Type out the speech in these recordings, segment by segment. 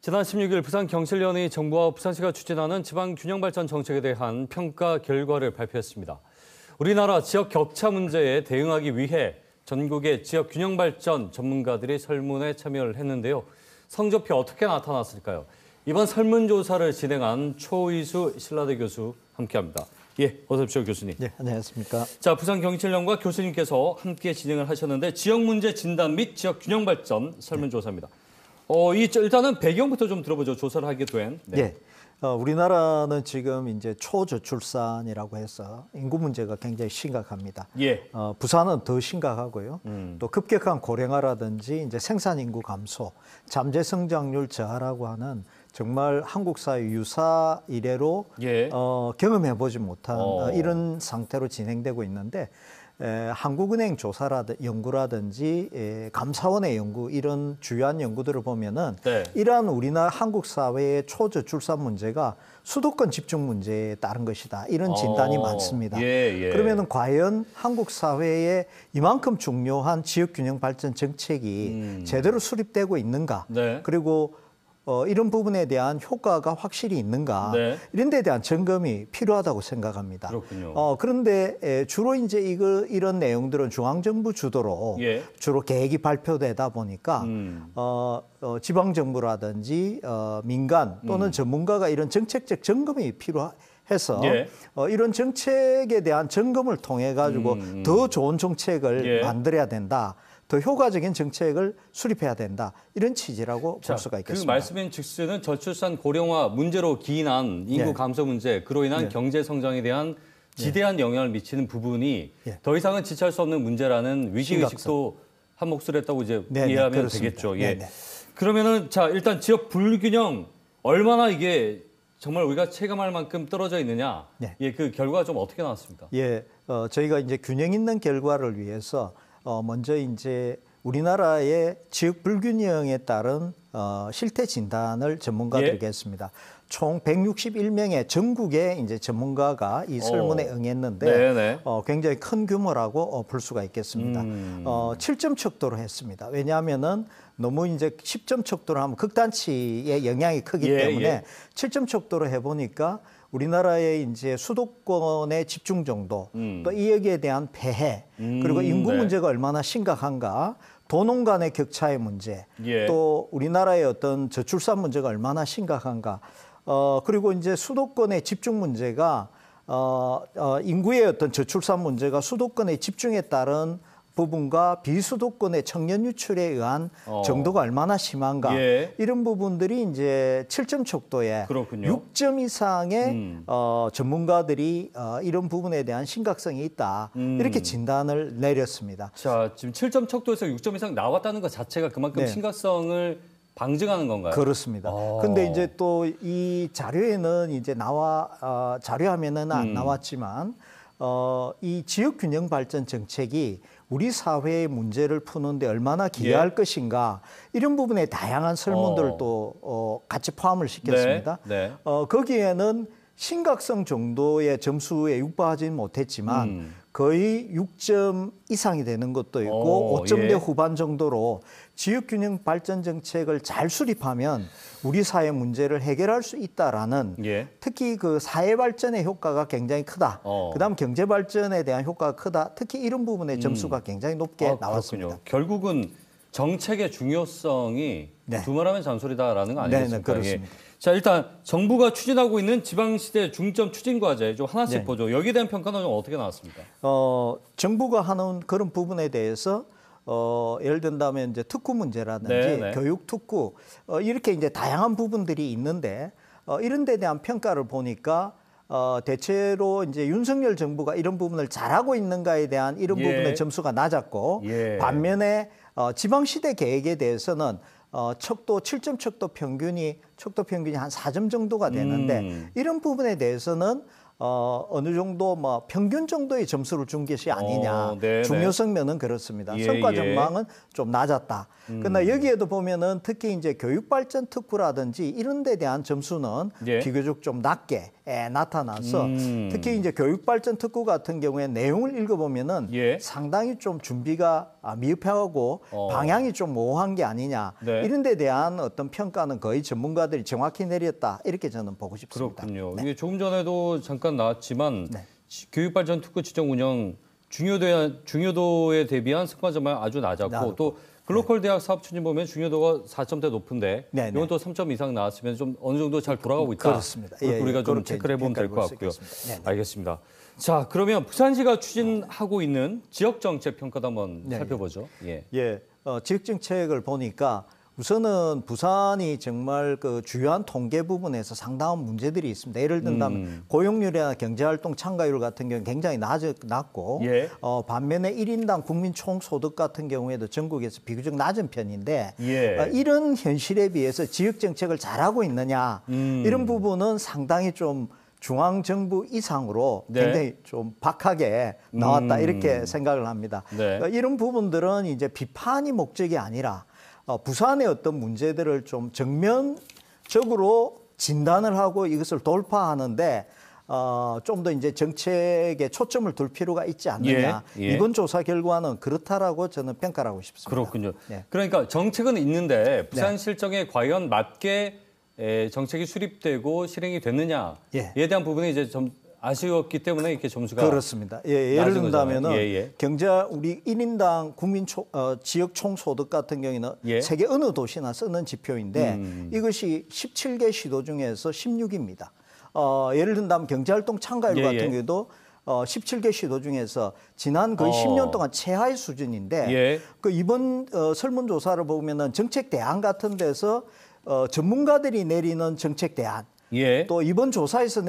지난 16일 부산경실련이 정부와 부산시가 추진하는 지방균형발전 정책에 대한 평가 결과를 발표했습니다. 우리나라 지역 격차 문제에 대응하기 위해 전국의 지역균형발전 전문가들이 설문에 참여를 했는데요. 성적표 어떻게 나타났을까요? 이번 설문조사를 진행한 초의수 신라대 교수 함께합니다. 예, 어서 오십시오, 교수님. 네, 안녕하십니까. 자, 부산경실련과 교수님께서 함께 진행을 하셨는데 지역 문제 진단 및 지역 균형 발전 설문조사입니다. 일단은 배경부터 좀 들어보죠. 조사를 하게 된. 네. 우리나라는 지금 이제 초저출산이라고 해서 인구 문제가 굉장히 심각합니다. 예. 부산은 더 심각하고요. 또 급격한 고령화라든지 이제 생산 인구 감소, 잠재 성장률 저하라고 하는 정말 한국 사회 유사 이래로 예. 경험해보지 못한 이런 상태로 진행되고 있는데 한국은행 연구라든지 감사원의 연구 이런 주요한 연구들을 보면은 네. 이러한 우리나라 한국 사회의 초저출산 문제가 수도권 집중 문제에 따른 것이다 이런 진단이 많습니다. 예. 그러면은 과연 한국 사회에 이만큼 중요한 지역균형 발전 정책이 제대로 수립되고 있는가? 네. 그리고 이런 부분에 대한 효과가 확실히 있는가 네. 이런 데 대한 점검이 필요하다고 생각합니다. 그렇군요. 그런데 주로 이제 이런 내용들은 중앙정부 주도로 예. 주로 계획이 발표되다 보니까 지방정부라든지 민간 또는 전문가가 이런 정책적 점검이 필요해서 예. 이런 정책에 대한 점검을 통해 가지고 더 좋은 정책을 예. 만들어야 된다. 더 효과적인 정책을 수립해야 된다. 이런 취지라고 볼 수가 있겠습니다. 그 말씀인 즉슨은 저출산 고령화 문제로 기인한 인구 감소 문제, 그로 인한 경제 성장에 대한 지대한 영향을 미치는 부분이 더 이상은 지체할 수 없는 문제라는 위기의식도 한 몫을 했다고 이제 이해하면 그렇습니다. 되겠죠. 예. 그러면은 자, 일단 지역 불균형 얼마나 이게 정말 우리가 체감할 만큼 떨어져 있느냐. 예, 그 결과가 좀 어떻게 나왔습니까? 예, 저희가 이제 균형 있는 결과를 위해서 먼저 이제 우리나라의 지역 불균형에 따른 실태 진단을 전문가들에게 했습니다. 총 161명의 전국의 이제 전문가가 이 설문에 응했는데 굉장히 큰 규모라고 볼 수가 있겠습니다. 7점 척도로 했습니다. 왜냐하면은 너무 이제 10점 척도로 하면 극단치의 영향이 크기 때문에 7점 척도로 해보니까 우리나라의 이제 수도권의 집중 정도, 또 이 여기에 대한 폐해, 그리고 인구 문제가 얼마나 심각한가, 도농 간의 격차의 문제, 또 우리나라의 어떤 저출산 문제가 얼마나 심각한가, 그리고 이제 수도권의 집중 문제가 인구의 어떤 저출산 문제가 수도권의 집중에 따른 부분과 비수도권의 청년 유출에 의한 정도가 얼마나 심한가 이런 부분들이 이제 7점 척도에 6점 이상의 전문가들이 이런 부분에 대한 심각성이 있다 이렇게 진단을 내렸습니다. 자, 지금 7점 척도에서 6점 이상 나왔다는 것 자체가 그만큼 심각성을 방증하는 건가요? 그렇습니다. 근데 이제 또 이 자료에는 이제 자료화면은 안 나왔지만 이 지역균형 발전 정책이 우리 사회의 문제를 푸는데 얼마나 기여할 것인가 이런 부분에 다양한 설문들을 또 같이 포함을 시켰습니다. 거기에는 심각성 정도의 점수에 육박하지는 못했지만 거의 6점 이상이 되는 것도 있고 5점대 후반 정도로 지역균형 발전 정책을 잘 수립하면 우리 사회 문제를 해결할 수 있다라는 특히 그 사회 발전의 효과가 굉장히 크다. 그다음 경제 발전에 대한 효과가 크다. 특히 이런 부분의 점수가 굉장히 높게 나왔습니다. 그렇군요. 결국은 정책의 중요성이 두말하면 잔소리다라는 거 아니겠습니까? 그렇습니다. 자, 일단 정부가 추진하고 있는 지방시대 중점 추진 과제 좀 하나씩 보죠. 여기에 대한 평가는 좀 어떻게 나왔습니까? 정부가 하는 그런 부분에 대해서 예를 든다면 이제 특구 문제라든지 교육 특구 이렇게 이제 다양한 부분들이 있는데 이런 데 대한 평가를 보니까 대체로 이제 윤석열 정부가 이런 부분을 잘하고 있는가에 대한 이런 부분의 점수가 낮았고 반면에 지방시대 계획에 대해서는 척도 7점 척도 평균이 한 4점 정도가 되는데 이런 부분에 대해서는 어느 정도 뭐 평균 정도의 점수를 준 것이 아니냐. 네네. 중요성 면은 그렇습니다. 예, 성과 예. 전망은 좀 낮았다. 그러나 여기에도 보면은 특히 이제 교육발전 특구라든지 이런 데 대한 점수는 예. 비교적 좀 낮게 나타나서 특히 이제 교육발전 특구 같은 경우에 내용을 읽어보면은 예. 상당히 좀 준비가 미흡하고 방향이 좀 모호한 게 아니냐. 네. 이런 데 대한 어떤 평가는 거의 전문가들이 정확히 내렸다. 이렇게 저는 보고 싶습니다. 그렇군요. 네. 이게 조금 전에도 잠깐 나왔지만 네. 교육발전 특구 지정 운영 중요도에 대비한 성과 전망이 아주 낮았고 또 글로컬 대학 사업 추진 보면 중요도가 4점대 높은데 네, 네. 이건 또 3점 이상 나왔으면 좀 어느 정도 잘 돌아가고 있다. 그렇습니다. 그렇게 예, 우리가 좀 그렇게 체크를 해보면 될 것 평가를 같고요. 볼수 있겠습니다. 네, 네. 알겠습니다. 자, 그러면 부산시가 추진하고 있는 지역 정책 평가도 한번 네, 살펴보죠. 예. 예, 지역 정책을 보니까 우선은 부산이 정말 그 주요한 통계 부분에서 상당한 문제들이 있습니다. 예를 든다면 고용률이나 경제활동 참가율 같은 경우는 굉장히 낮고 예. 반면에 1인당 국민 총소득 같은 경우에도 전국에서 비교적 낮은 편인데 예. 이런 현실에 비해서 지역 정책을 잘하고 있느냐 이런 부분은 상당히 좀 중앙정부 이상으로 네. 굉장히 좀 박하게 나왔다 이렇게 생각을 합니다. 네. 이런 부분들은 이제 비판이 목적이 아니라 부산의 어떤 문제들을 좀 정면적으로 진단을 하고 이것을 돌파하는데 좀 더 이제 정책에 초점을 둘 필요가 있지 않느냐. 예, 예. 이번 조사 결과는 그렇다라고 저는 평가를 하고 싶습니다. 그렇군요. 네. 그러니까 정책은 있는데 부산 실정에 과연 맞게 정책이 수립되고 실행이 됐느냐에 예. 대한 부분이 이제 좀 아쉬웠기 때문에 이렇게 점수가 그렇습니다. 예를 낮은 든다면은 거잖아요. 예, 예. 경제 우리 1인당 지역 총소득 같은 경우에는 예. 세계 어느 도시나 쓰는 지표인데 이것이 17개 시도 중에서 16입니다. 예를 든다면 경제활동 참가율 예, 같은 예. 경우도 17개 시도 중에서 지난 거의 10년 동안 최하의 수준인데 예. 그 이번 설문조사를 보면은 정책 대안 같은 데서 전문가들이 내리는 정책 대안 예. 또 이번 조사에서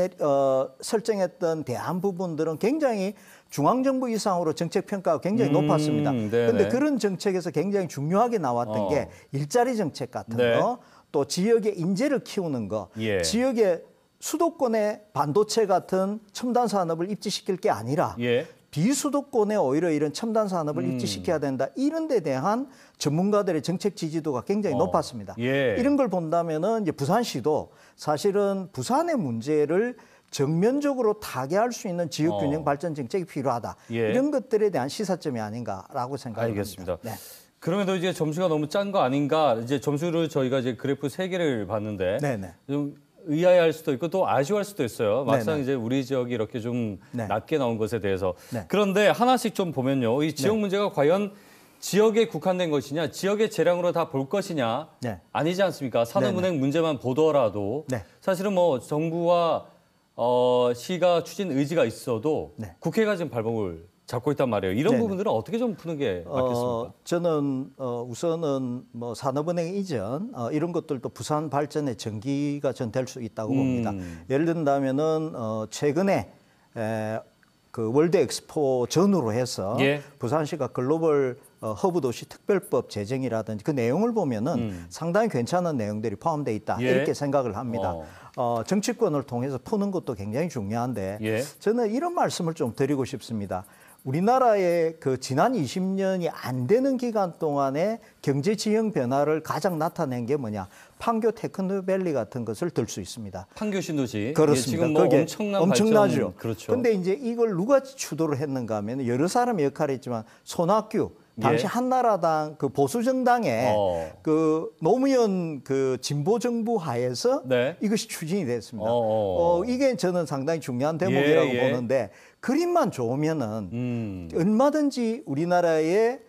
설정했던 대안 부분들은 굉장히 중앙정부 이상으로 정책 평가가 굉장히 높았습니다. 네네. 그런데 그런 정책에서 굉장히 중요하게 나왔던 게 일자리 정책 같은 네. 거, 또 지역의 인재를 키우는 거, 예. 지역의 수도권의 반도체 같은 첨단 산업을 입지시킬 게 아니라 예. 비수도권에 오히려 이런 첨단 산업을 입지시켜야 된다. 이런 데 대한 전문가들의 정책 지지도가 굉장히 높았습니다. 예. 이런 걸 본다면은 이제 부산시도 사실은 부산의 문제를 정면적으로 타개할 수 있는 지역 균형 발전 정책이 필요하다. 예. 이런 것들에 대한 시사점이 아닌가라고 생각합니다. 알겠습니다. 네. 그럼에도 이제 점수가 너무 짠 거 아닌가? 이제 점수를 저희가 이제 그래프 3개를 봤는데 네네. 좀 의아해할 수도 있고 또 아쉬워할 수도 있어요. 막상 네네. 이제 우리 지역이 이렇게 좀 네. 낮게 나온 것에 대해서. 네. 그런데 하나씩 좀 보면요. 이 지역 네. 문제가 과연 지역에 국한된 것이냐, 지역의 재량으로 다 볼 것이냐, 네. 아니지 않습니까? 산업은행 문제만 보더라도 네. 사실은 뭐 정부와 시가 추진 의지가 있어도 네. 국회가 지금 발목을 잡고 있단 말이에요. 이런 네네. 부분들은 어떻게 좀 푸는 게 맞겠습니까? 저는 우선은 뭐 산업은행 이전 이런 것들도 부산 발전의 전기가 전 될 수 있다고 봅니다. 예를 든다면은 최근에 그 월드 엑스포 전후로 해서 예. 부산시가 글로벌 허브 도시 특별법 제정이라든지 그 내용을 보면은 상당히 괜찮은 내용들이 포함되어 있다. 예. 이렇게 생각을 합니다. 정치권을 통해서 푸는 것도 굉장히 중요한데 예. 저는 이런 말씀을 좀 드리고 싶습니다. 우리나라의 그 지난 20년이 안 되는 기간 동안에 경제 지형 변화를 가장 나타낸 게 뭐냐? 판교 테크노밸리 같은 것을 들 수 있습니다. 판교 신도시. 그렇습니다. 지금 뭐 그게 엄청난 엄청나죠. 발전. 그렇죠. 근데 이제 이걸 누가 주도를 했는가 하면 여러 사람의 역할이 있지만 손학규 당시 예. 한나라당 그 보수 정당의 그 노무현 그 진보 정부 하에서 네. 이것이 추진이 됐습니다. 어. 이게 저는 상당히 중요한 대목이라고 예. 보는데 그림만 좋으면은 얼마든지 우리나라의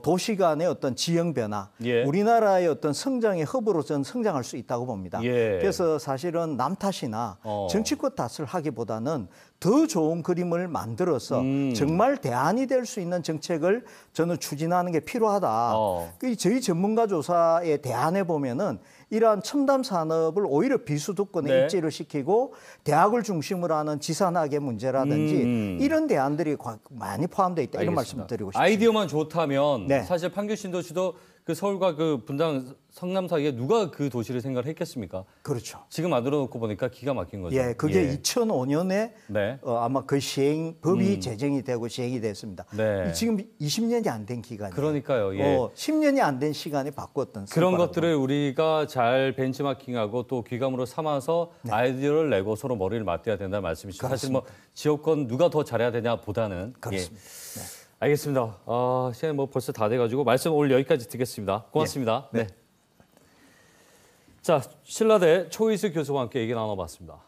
도시 간의 어떤 지형 변화, 예. 우리나라의 어떤 성장의 허브로 저는 성장할 수 있다고 봅니다. 예. 그래서 사실은 남 탓이나 정치권 탓을 하기보다는 더 좋은 그림을 만들어서 정말 대안이 될 수 있는 정책을 저는 추진하는 게 필요하다. 저희 전문가 조사의 대안에 보면은 이러한 첨단 산업을 오히려 비수도권에 네. 입지를 시키고 대학을 중심으로 하는 지산학의 문제라든지 이런 대안들이 많이 포함되어 있다. 이런 알겠습니다. 말씀을 드리고 싶습니다. 아이디어만 좋다면 네. 사실 판교 신도시도 그 서울과 그 분당 성남 사이에 누가 그 도시를 생각을 했겠습니까? 그렇죠. 지금 만들어 놓고 보니까 기가 막힌 거죠. 예, 그게 2005년에 네. 아마 그 법이 제정이 되고 시행이 됐습니다. 네. 지금 20년이 안 된 기간이에요. 그러니까요. 예. 10년이 안 된 시간에 바꿨던 그런 성과라고. 것들을 우리가 잘 벤치마킹하고 또 귀감으로 삼아서 아이디어를 내고 서로 머리를 맞대야 된다는 말씀이시죠. 사실 뭐 지역권 누가 더 잘해야 되냐 보다는. 그렇습니다. 예. 알겠습니다. 시간이 뭐 벌써 다 돼가지고 말씀 오늘 여기까지 듣겠습니다. 고맙습니다. 네. 자, 신라대 초이수 교수와 함께 얘기 나눠봤습니다.